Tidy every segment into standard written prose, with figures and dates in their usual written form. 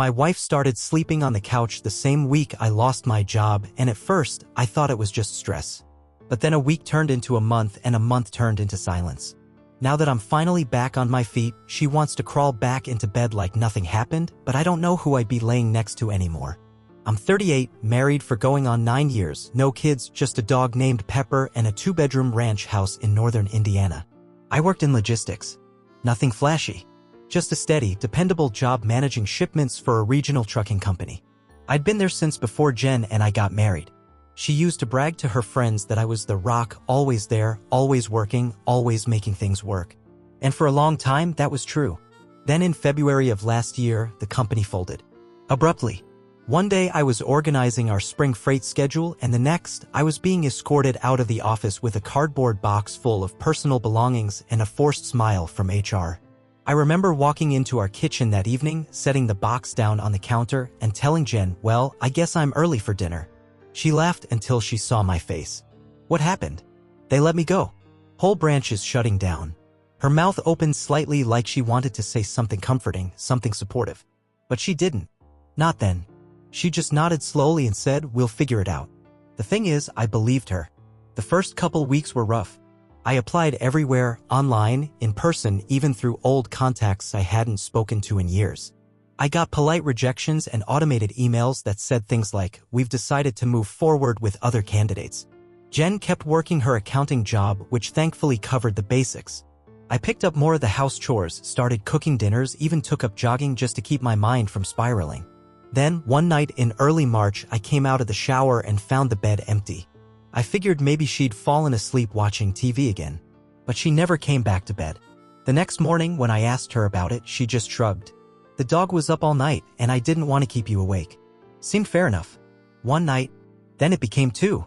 My wife started sleeping on the couch the same week I lost my job, and at first, I thought it was just stress. But then a week turned into a month, and a month turned into silence. Now that I'm finally back on my feet, she wants to crawl back into bed like nothing happened, but I don't know who I'd be laying next to anymore. I'm 38, married for going on 9 years, no kids, just a dog named Pepper and a 2-bedroom ranch house in northern Indiana. I worked in logistics. Nothing flashy. Just a steady, dependable job managing shipments for a regional trucking company. I'd been there since before Jen and I got married. She used to brag to her friends that I was the rock, always there, always working, always making things work. And for a long time, that was true. Then in February of last year, the company folded. Abruptly. One day I was organizing our spring freight schedule, and the next, I was being escorted out of the office with a cardboard box full of personal belongings and a forced smile from HR. I remember walking into our kitchen that evening, setting the box down on the counter, and telling Jen, "Well, I guess I'm early for dinner." She laughed until she saw my face. "What happened?" "They let me go." Whole branches shutting down. Her mouth opened slightly like she wanted to say something comforting, something supportive. But she didn't. Not then. She just nodded slowly and said, "We'll figure it out." The thing is, I believed her. The first couple weeks were rough. I applied everywhere, online, in person, even through old contacts I hadn't spoken to in years. I got polite rejections and automated emails that said things like, "We've decided to move forward with other candidates." Jen kept working her accounting job, which thankfully covered the basics. I picked up more of the house chores, started cooking dinners, even took up jogging just to keep my mind from spiraling. Then, one night in early March, I came out of the shower and found the bed empty. I figured maybe she'd fallen asleep watching TV again. But she never came back to bed. The next morning, when I asked her about it, she just shrugged. "The dog was up all night, and I didn't want to keep you awake." Seemed fair enough. One night, then it became 2,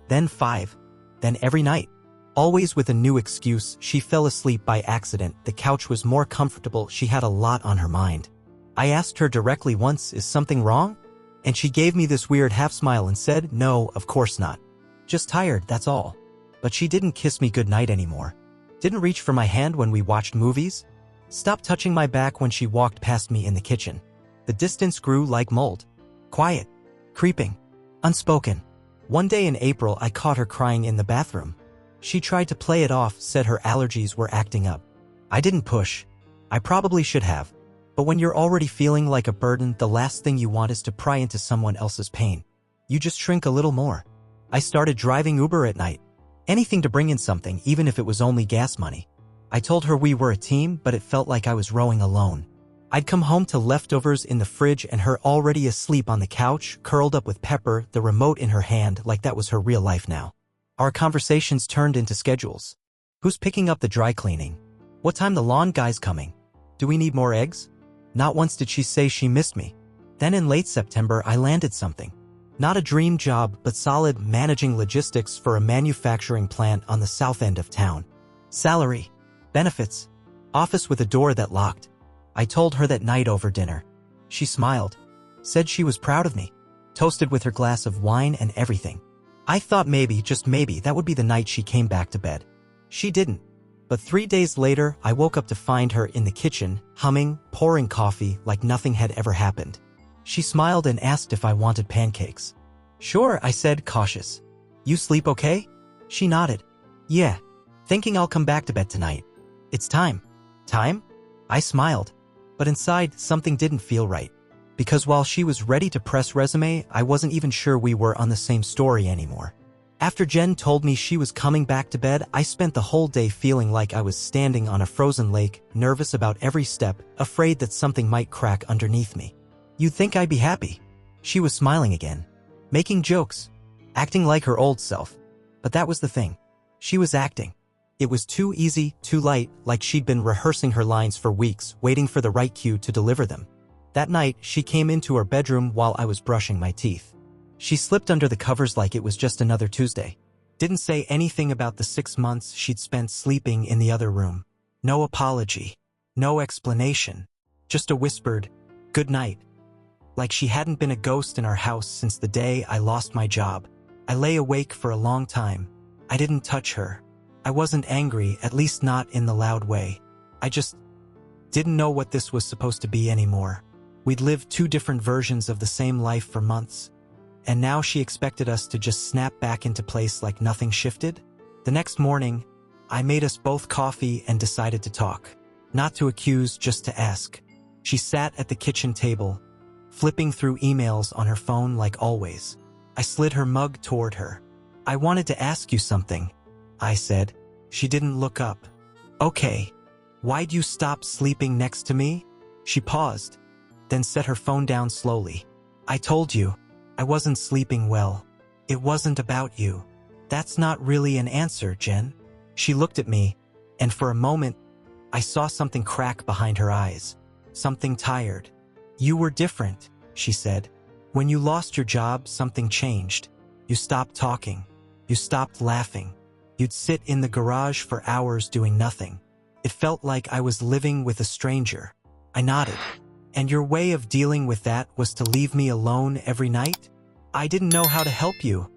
then 5, then every night. Always with a new excuse. She fell asleep by accident, the couch was more comfortable, she had a lot on her mind. I asked her directly once, "Is something wrong?" And she gave me this weird half-smile and said, "No, of course not. Just tired, that's all." But she didn't kiss me goodnight anymore. Didn't reach for my hand when we watched movies. Stopped touching my back when she walked past me in the kitchen. The distance grew like mold. Quiet. Creeping. Unspoken. One day in April, I caught her crying in the bathroom. She tried to play it off, said her allergies were acting up. I didn't push. I probably should have. But when you're already feeling like a burden, the last thing you want is to pry into someone else's pain. You just shrink a little more. I started driving Uber at night. Anything to bring in something, even if it was only gas money. I told her we were a team, but it felt like I was rowing alone. I'd come home to leftovers in the fridge and her already asleep on the couch, curled up with Pepper, the remote in her hand, like that was her real life now. Our conversations turned into schedules. Who's picking up the dry cleaning? What time the lawn guy's coming? Do we need more eggs? Not once did she say she missed me. Then in late September, I landed something. Not a dream job, but solid, managing logistics for a manufacturing plant on the south end of town. Salary. Benefits. Office with a door that locked. I told her that night over dinner. She smiled. Said she was proud of me. Toasted with her glass of wine and everything. I thought maybe, just maybe, that would be the night she came back to bed. She didn't. But 3 days later, I woke up to find her in the kitchen, humming, pouring coffee like nothing had ever happened. She smiled and asked if I wanted pancakes. "Sure," I said, cautious. "You sleep okay?" She nodded. "Yeah. Thinking I'll come back to bed tonight. It's time." "Time?" I smiled. But inside, something didn't feel right. Because while she was ready to press resume, I wasn't even sure we were on the same story anymore. After Jen told me she was coming back to bed, I spent the whole day feeling like I was standing on a frozen lake, nervous about every step, afraid that something might crack underneath me. "You'd think I'd be happy." She was smiling again. Making jokes. Acting like her old self. But that was the thing. She was acting. It was too easy, too light, like she'd been rehearsing her lines for weeks, waiting for the right cue to deliver them. That night, she came into her bedroom while I was brushing my teeth. She slipped under the covers like it was just another Tuesday. Didn't say anything about the 6 months she'd spent sleeping in the other room. No apology. No explanation. Just a whispered, "Good night." Like she hadn't been a ghost in our house since the day I lost my job. I lay awake for a long time. I didn't touch her. I wasn't angry, at least not in the loud way. I just didn't know what this was supposed to be anymore. We'd lived two different versions of the same life for months, and now she expected us to just snap back into place like nothing shifted? The next morning, I made us both coffee and decided to talk. Not to accuse, just to ask. She sat at the kitchen table, flipping through emails on her phone like always. I slid her mug toward her. "I wanted to ask you something," I said. She didn't look up. "Okay. Why'd you stop sleeping next to me?" She paused, then set her phone down slowly. "I told you, I wasn't sleeping well. It wasn't about you." "That's not really an answer, Jen." She looked at me, and for a moment, I saw something crack behind her eyes. Something tired. "You were different," she said. "When you lost your job, something changed. You stopped talking. You stopped laughing. You'd sit in the garage for hours doing nothing. It felt like I was living with a stranger." I nodded. "And your way of dealing with that was to leave me alone every night?" "I didn't know how to help you,"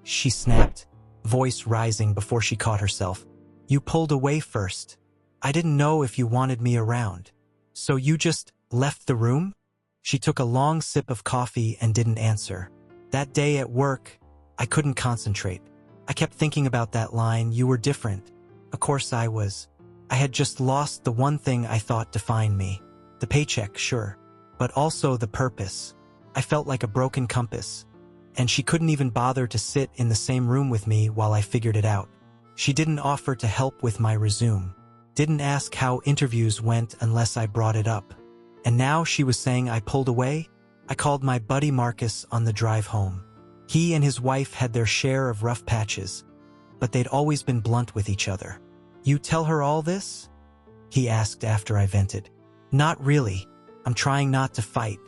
she snapped, voice rising before she caught herself. "You pulled away first. I didn't know if you wanted me around. So you just left the room?" She took a long sip of coffee and didn't answer. That day at work, I couldn't concentrate. I kept thinking about that line, "You were different." Of course I was. I had just lost the one thing I thought defined me. The paycheck, sure, but also the purpose. I felt like a broken compass, and she couldn't even bother to sit in the same room with me while I figured it out. She didn't offer to help with my resume, didn't ask how interviews went unless I brought it up. And now she was saying I pulled away? I called my buddy Marcus on the drive home. He and his wife had their share of rough patches, but they'd always been blunt with each other. "You tell her all this?" he asked after I vented. "Not really. I'm trying not to fight.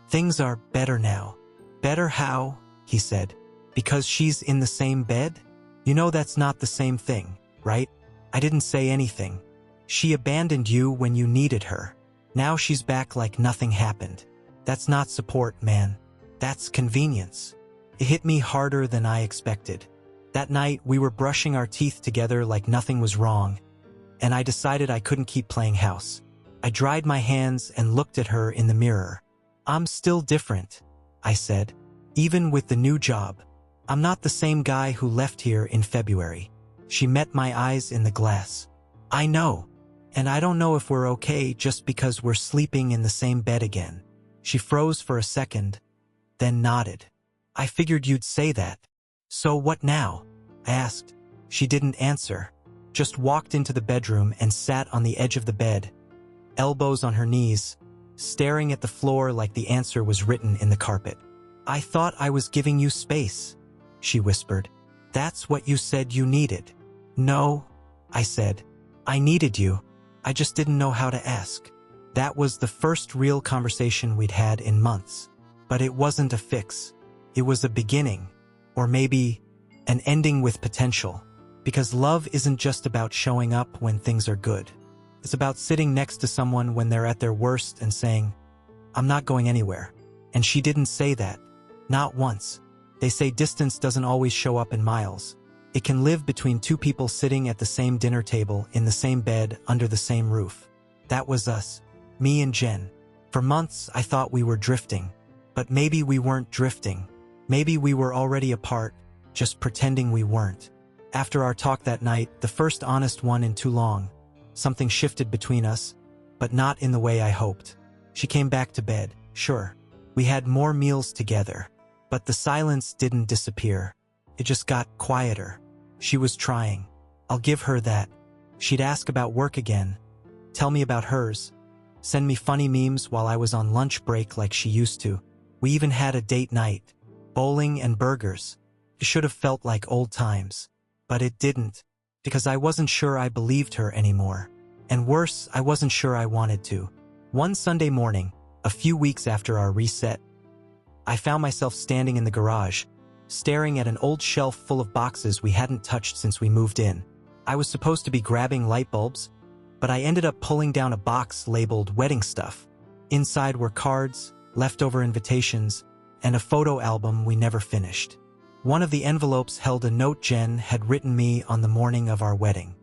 Things are better now." "Better how?" he said. "Because she's in the same bed? You know that's not the same thing, right?" I didn't say anything. "She abandoned you when you needed her. Now she's back like nothing happened. That's not support, man. That's convenience." It hit me harder than I expected. That night, we were brushing our teeth together like nothing was wrong, and I decided I couldn't keep playing house. I dried my hands and looked at her in the mirror. "I'm still different," I said. "Even with the new job. I'm not the same guy who left here in February." She met my eyes in the glass. "I know. And I don't know if we're okay just because we're sleeping in the same bed again." She froze for a second, then nodded. "I figured you'd say that." "So what now?" I asked. She didn't answer, just walked into the bedroom and sat on the edge of the bed, elbows on her knees, staring at the floor like the answer was written in the carpet. "I thought I was giving you space," she whispered. "That's what you said you needed." "No," I said. "I needed you. I just didn't know how to ask." That was the first real conversation we'd had in months. But it wasn't a fix. It was a beginning, or maybe an ending with potential. Because love isn't just about showing up when things are good. It's about sitting next to someone when they're at their worst and saying, "I'm not going anywhere." And she didn't say that. Not once. They say distance doesn't always show up in miles. It can live between two people sitting at the same dinner table, in the same bed, under the same roof. That was us. Me and Jen. For months, I thought we were drifting. But maybe we weren't drifting. Maybe we were already apart, just pretending we weren't. After our talk that night, the first honest one in too long, something shifted between us, but not in the way I hoped. She came back to bed, sure. We had more meals together. But the silence didn't disappear. It just got quieter. She was trying. I'll give her that. She'd ask about work again, tell me about hers, send me funny memes while I was on lunch break like she used to. We even had a date night. Bowling and burgers. It should have felt like old times. But it didn't, because I wasn't sure I believed her anymore. And worse, I wasn't sure I wanted to. One Sunday morning, a few weeks after our reset, I found myself standing in the garage, staring at an old shelf full of boxes we hadn't touched since we moved in. I was supposed to be grabbing light bulbs, but I ended up pulling down a box labeled wedding stuff. Inside were cards, leftover invitations, and a photo album we never finished. One of the envelopes held a note Jen had written me on the morning of our wedding.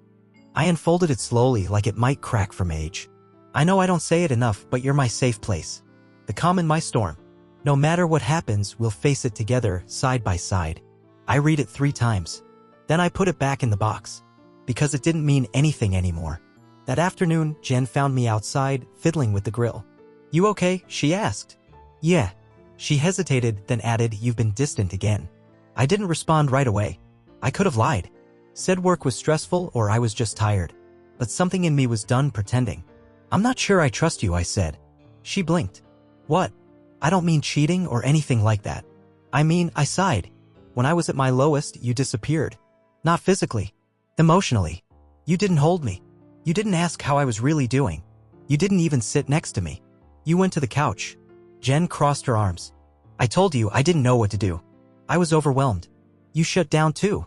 I unfolded it slowly like it might crack from age. "I know I don't say it enough, but you're my safe place. the calm in my storm. No matter what happens, we'll face it together, side by side. I read it 3 times. Then I put it back in the box. Because it didn't mean anything anymore. That afternoon, Jen found me outside, fiddling with the grill. "You okay?" she asked. "Yeah." She hesitated, then added, "You've been distant again." I didn't respond right away. I could have lied. Said work was stressful or I was just tired. But something in me was done pretending. "I'm not sure I trust you," I said. She blinked. "What?" "I don't mean cheating or anything like that. I mean," I sighed. "When I was at my lowest, you disappeared. Not physically. Emotionally. You didn't hold me. You didn't ask how I was really doing. You didn't even sit next to me. You went to the couch." Jen crossed her arms. "I told you I didn't know what to do. I was overwhelmed. You shut down too."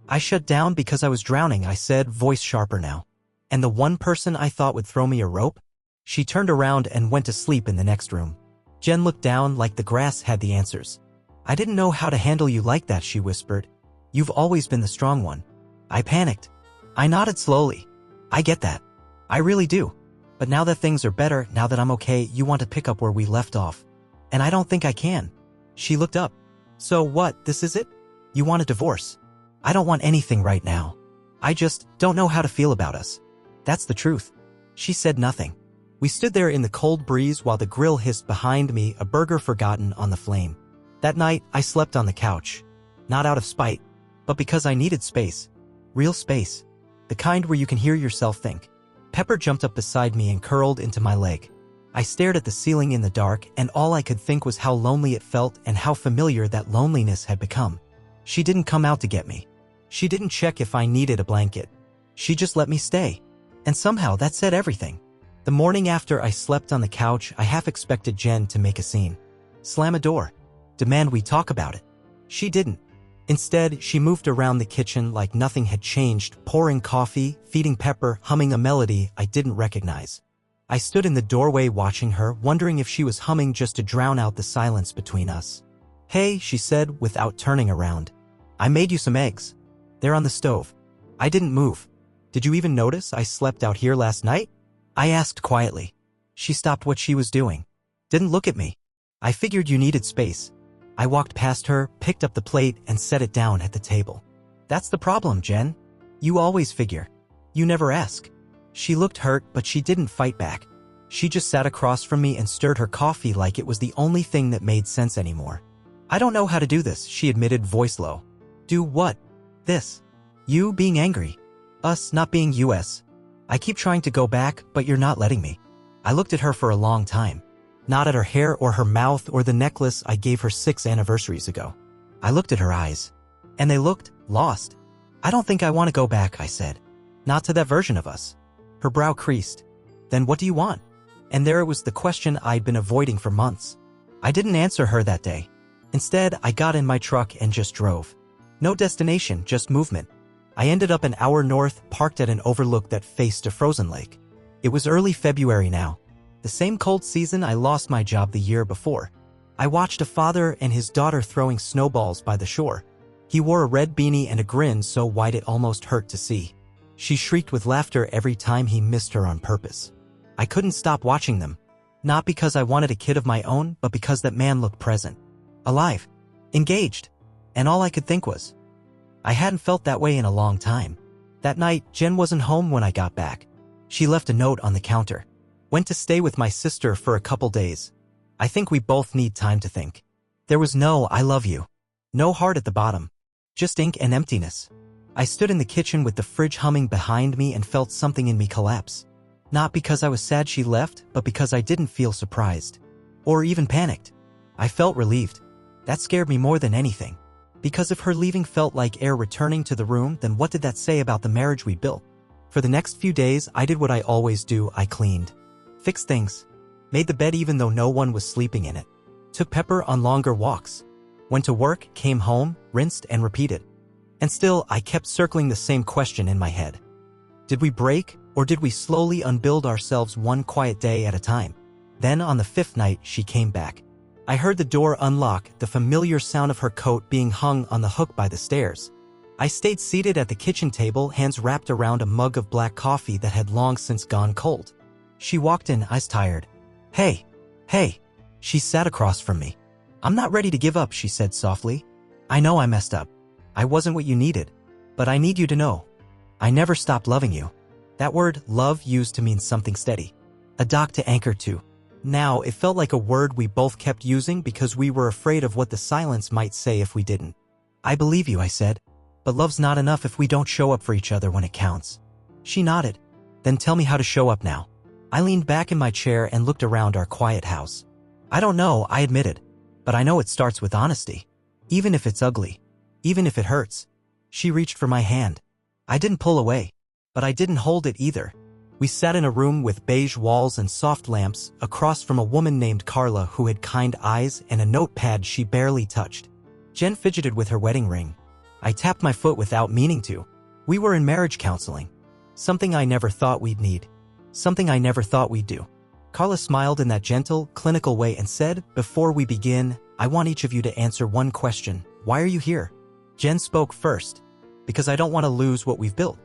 "I shut down because I was drowning," I said, voice sharper now. "And the one person I thought would throw me a rope?" She turned around and went to sleep in the next room. Jen looked down like the grass had the answers. "I didn't know how to handle you like that," she whispered. "You've always been the strong one." I panicked. I nodded slowly. "I get that. I really do. But now that things are better, now that I'm okay, you want to pick up where we left off. And I don't think I can." She looked up. "So what, this is it? You want a divorce?" "I don't want anything right now. I just don't know how to feel about us. That's the truth." She said nothing. We stood there in the cold breeze while the grill hissed behind me, a burger forgotten on the flame. That night, I slept on the couch. Not out of spite, but because I needed space. Real space. The kind where you can hear yourself think. Pepper jumped up beside me and curled into my leg. I stared at the ceiling in the dark, and all I could think was how lonely it felt and how familiar that loneliness had become. She didn't come out to get me. She didn't check if I needed a blanket. She just let me stay. And somehow that said everything. The morning after I slept on the couch, I half expected Jen to make a scene. Slam a door. Demand we talk about it. She didn't. Instead, she moved around the kitchen like nothing had changed, pouring coffee, feeding Pepper, humming a melody I didn't recognize. I stood in the doorway watching her, wondering if she was humming just to drown out the silence between us. "Hey," she said without turning around. "I made you some eggs. They're on the stove." I didn't move. "Did you even notice I slept out here last night?" I asked quietly. She stopped what she was doing. Didn't look at me. "I figured you needed space." I walked past her, picked up the plate, and set it down at the table. "That's the problem, Jen. You always figure. You never ask." She looked hurt, but she didn't fight back. She just sat across from me and stirred her coffee like it was the only thing that made sense anymore. "I don't know how to do this," she admitted, voice low. "Do what?" "This. You being angry. Us not being US. I keep trying to go back, but you're not letting me." I looked at her for a long time. Not at her hair or her mouth or the necklace I gave her 6 anniversaries ago. I looked at her eyes. And they looked lost. "I don't think I want to go back," I said. "Not to that version of us." Her brow creased. "Then what do you want?" And there it was, the question I'd been avoiding for months. I didn't answer her that day. Instead, I got in my truck and just drove. No destination, just movement. I ended up an hour north, parked at an overlook that faced a frozen lake. It was early February now. The same cold season I lost my job the year before. I watched a father and his daughter throwing snowballs by the shore. He wore a red beanie and a grin so wide it almost hurt to see. She shrieked with laughter every time he missed her on purpose. I couldn't stop watching them. Not because I wanted a kid of my own, but because that man looked present. Alive. Engaged. And all I could think was, I hadn't felt that way in a long time. That night, Jen wasn't home when I got back. She left a note on the counter. Went to stay with my sister for a couple days. I think we both need time to think. There was no "I love you." No heart at the bottom. Just ink and emptiness. I stood in the kitchen with the fridge humming behind me and felt something in me collapse. Not because I was sad she left, but because I didn't feel surprised. Or even panicked. I felt relieved. That scared me more than anything. Because if her leaving felt like air returning to the room, then what did that say about the marriage we built? For the next few days, I did what I always do. I cleaned. Fixed things. Made the bed even though no one was sleeping in it. Took Pepper on longer walks. Went to work, came home, rinsed and repeated. And still, I kept circling the same question in my head. Did we break, or did we slowly unbuild ourselves one quiet day at a time? Then on the 5th night, she came back. I heard the door unlock, the familiar sound of her coat being hung on the hook by the stairs. I stayed seated at the kitchen table, hands wrapped around a mug of black coffee that had long since gone cold. She walked in, eyes tired. Hey. She sat across from me. "I'm not ready to give up," she said softly. "I know I messed up. I wasn't what you needed. But I need you to know. I never stopped loving you." That word, love, used to mean something steady. A dock to anchor to. Now, it felt like a word we both kept using because we were afraid of what the silence might say if we didn't. "I believe you," I said. "But love's not enough if we don't show up for each other when it counts." She nodded. "Then tell me how to show up now." I leaned back in my chair and looked around our quiet house. "I don't know," I admitted. "But I know it starts with honesty. Even if it's ugly. Even if it hurts." She reached for my hand. I didn't pull away. But I didn't hold it either. We sat in a room with beige walls and soft lamps, across from a woman named Carla who had kind eyes and a notepad she barely touched. Jen fidgeted with her wedding ring. I tapped my foot without meaning to. We were in marriage counseling. Something I never thought we'd need. Something I never thought we'd do. Carla smiled in that gentle, clinical way and said, "Before we begin, I want each of you to answer one question. Why are you here?" Jen spoke first. "Because I don't want to lose what we've built."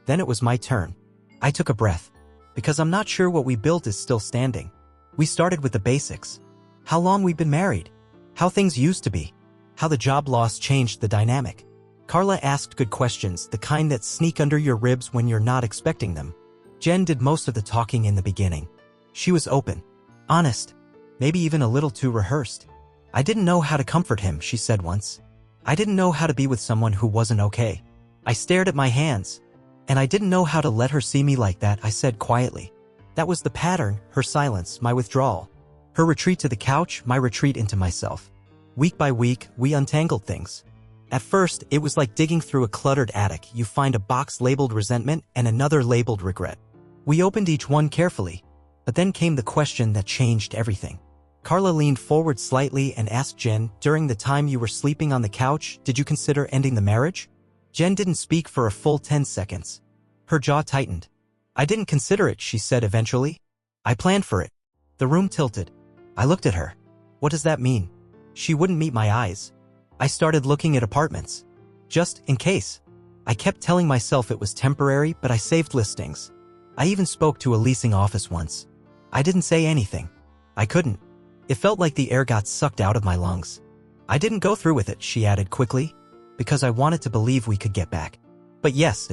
Then it was my turn. I took a breath. "Because I'm not sure what we built is still standing." We started with the basics. How long we'd been married. How things used to be. How the job loss changed the dynamic. Carla asked good questions, the kind that sneak under your ribs when you're not expecting them. Jen did most of the talking in the beginning. She was open. Honest. Maybe even a little too rehearsed. "I didn't know how to comfort him," she said once. "I didn't know how to be with someone who wasn't okay." I stared at my hands. "And I didn't know how to let her see me like that," I said quietly. That was the pattern, her silence, my withdrawal. Her retreat to the couch, my retreat into myself. Week by week, we untangled things. At first, it was like digging through a cluttered attic. You find a box labeled resentment and another labeled regret. We opened each one carefully. But then came the question that changed everything. Carla leaned forward slightly and asked Jen, "During the time you were sleeping on the couch, did you consider ending the marriage?" Jen didn't speak for a full 10 seconds. Her jaw tightened. "I didn't consider it," she said eventually. "I planned for it." The room tilted. I looked at her. "What does that mean?" She wouldn't meet my eyes. I started looking at apartments. Just in case. I kept telling myself it was temporary, but I saved listings. I even spoke to a leasing office once. I didn't say anything. I couldn't. It felt like the air got sucked out of my lungs. "I didn't go through with it," she added quickly. "Because I wanted to believe we could get back." But yes,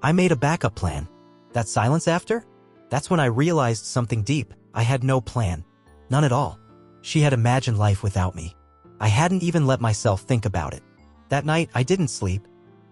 I made a backup plan. That silence after? That's when I realized something deep. I had no plan. None at all. She had imagined life without me. I hadn't even let myself think about it. That night, I didn't sleep.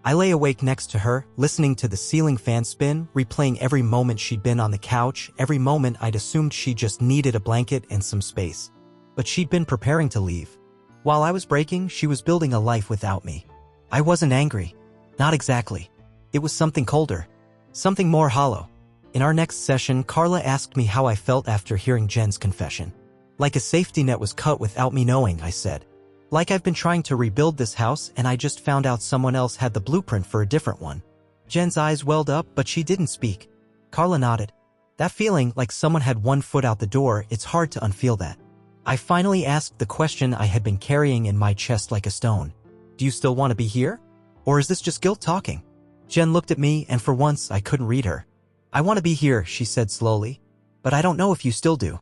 I lay awake next to her, listening to the ceiling fan spin, replaying every moment she'd been on the couch, every moment I'd assumed she just needed a blanket and some space. But she'd been preparing to leave. While I was breaking, she was building a life without me. I wasn't angry. Not exactly. It was something colder. Something more hollow. In our next session, Carla asked me how I felt after hearing Jen's confession. "Like a safety net was cut without me knowing," I said. "Like I've been trying to rebuild this house and I just found out someone else had the blueprint for a different one." Jen's eyes welled up, but she didn't speak. Carla nodded. That feeling, like someone had one foot out the door, it's hard to unfeel that. I finally asked the question I had been carrying in my chest like a stone. "Do you still want to be here? Or is this just guilt talking?" Jen looked at me, and for once I couldn't read her. "I want to be here," she said slowly. "But I don't know if you still do."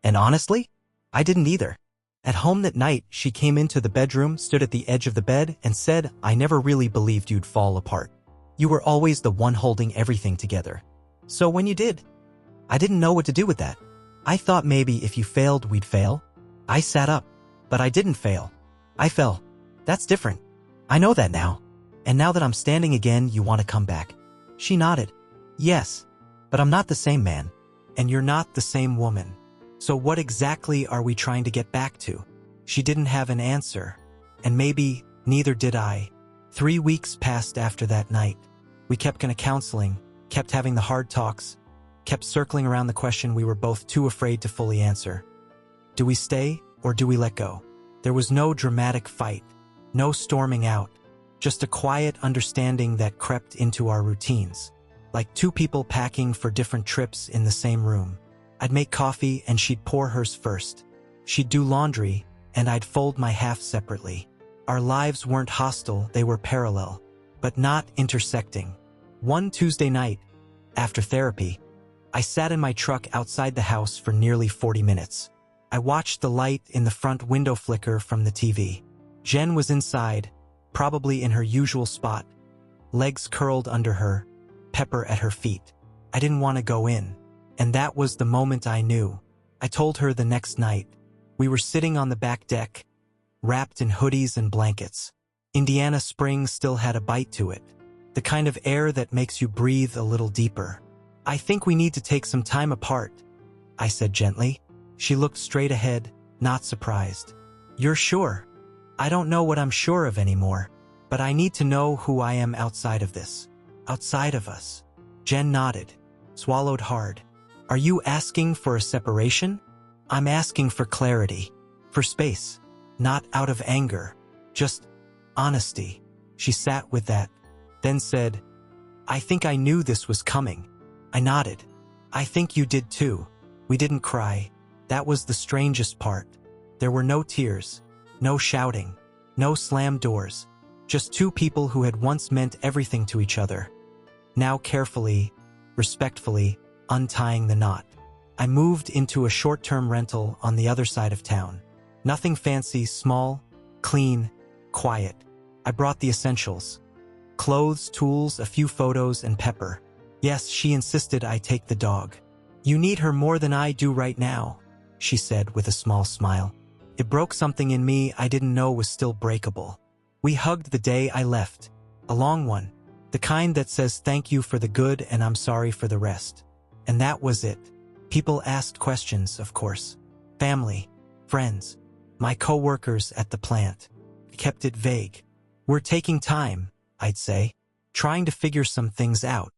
And honestly, I didn't either. At home that night, she came into the bedroom, stood at the edge of the bed, and said, "I never really believed you'd fall apart. You were always the one holding everything together. So when you did, I didn't know what to do with that. I thought maybe if you failed, we'd fail." I sat up. "But I didn't fail. I fell. That's different. I know that now. And now that I'm standing again, you want to come back." She nodded. "Yes. But I'm not the same man. And you're not the same woman. So what exactly are we trying to get back to?" She didn't have an answer. And maybe neither did I. 3 weeks passed after that night. We kept going to counseling, kept having the hard talks, kept circling around the question we were both too afraid to fully answer. Do we stay or do we let go? There was no dramatic fight, no storming out, just a quiet understanding that crept into our routines. Like two people packing for different trips in the same room. I'd make coffee and she'd pour hers first. She'd do laundry and I'd fold my half separately. Our lives weren't hostile, they were parallel, but not intersecting. One Tuesday night, after therapy, I sat in my truck outside the house for nearly 40 minutes. I watched the light in the front window flicker from the TV. Jen was inside, probably in her usual spot, legs curled under her, Pepper at her feet. I didn't want to go in, and that was the moment I knew. I told her the next night. We were sitting on the back deck, wrapped in hoodies and blankets. Indiana spring still had a bite to it, the kind of air that makes you breathe a little deeper. I think we need to take some time apart, I said gently. She looked straight ahead, not surprised. You're sure? I don't know what I'm sure of anymore, but I need to know who I am outside of this. Outside of us. Jen nodded, swallowed hard. Are you asking for a separation? I'm asking for clarity, for space, not out of anger, just honesty. She sat with that, then said, I think I knew this was coming. I nodded. I think you did too. We didn't cry. That was the strangest part. There were no tears, no shouting, no slammed doors, just two people who had once meant everything to each other. Now carefully, respectfully, untying the knot. I moved into a short-term rental on the other side of town. Nothing fancy, small, clean, quiet. I brought the essentials. Clothes, tools, a few photos, and Pepper. Yes, she insisted I take the dog. You need her more than I do right now, she said with a small smile. It broke something in me I didn't know was still breakable. We hugged the day I left. A long one. The kind that says thank you for the good and I'm sorry for the rest. And that was it. People asked questions, of course. Family, friends, my co-workers at the plant. I kept it vague. We're taking time, I'd say, trying to figure some things out.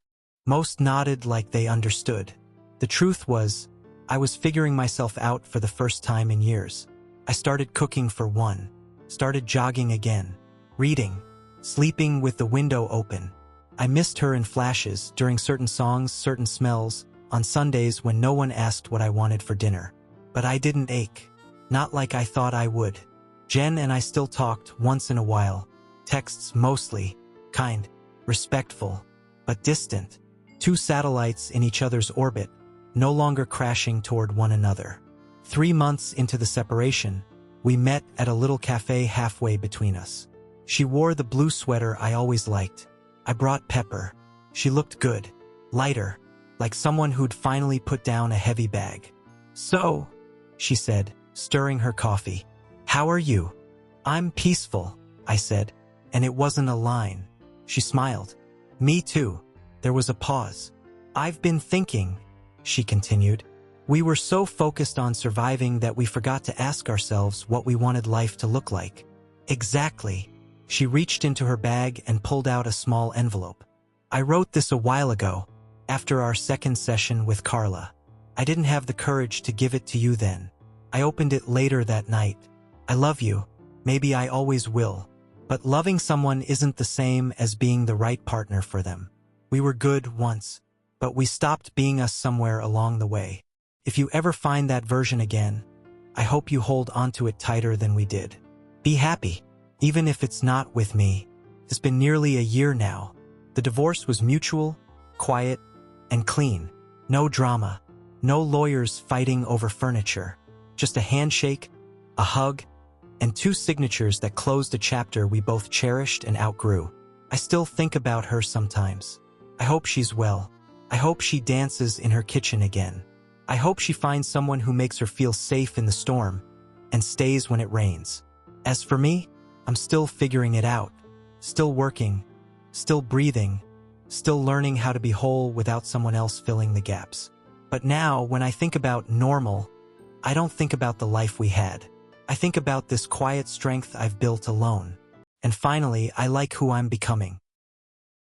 Most nodded like they understood. The truth was, I was figuring myself out for the first time in years. I started cooking for one, started jogging again, reading, sleeping with the window open. I missed her in flashes during certain songs, certain smells, on Sundays when no one asked what I wanted for dinner. But I didn't ache. Not like I thought I would. Jen and I still talked once in a while. Texts mostly, kind, respectful, but distant. Two satellites in each other's orbit, no longer crashing toward one another. 3 months into the separation, we met at a little cafe halfway between us. She wore the blue sweater I always liked. I brought Pepper. She looked good, lighter, like someone who'd finally put down a heavy bag. So, she said, stirring her coffee. How are you? I'm peaceful, I said, and it wasn't a line. She smiled. Me too. There was a pause. I've been thinking, she continued. We were so focused on surviving that we forgot to ask ourselves what we wanted life to look like. Exactly. She reached into her bag and pulled out a small envelope. I wrote this a while ago, after our second session with Carla. I didn't have the courage to give it to you then. I opened it later that night. I love you. Maybe I always will. But loving someone isn't the same as being the right partner for them. We were good once, but we stopped being us somewhere along the way. If you ever find that version again, I hope you hold onto it tighter than we did. Be happy, even if it's not with me. It's been nearly a year now. The divorce was mutual, quiet, and clean. No drama, no lawyers fighting over furniture. Just a handshake, a hug, and 2 signatures that closed a chapter we both cherished and outgrew. I still think about her sometimes. I hope she's well. I hope she dances in her kitchen again. I hope she finds someone who makes her feel safe in the storm and stays when it rains. As for me, I'm still figuring it out, still working, still breathing, still learning how to be whole without someone else filling the gaps. But now, when I think about normal, I don't think about the life we had. I think about this quiet strength I've built alone. And finally, I like who I'm becoming.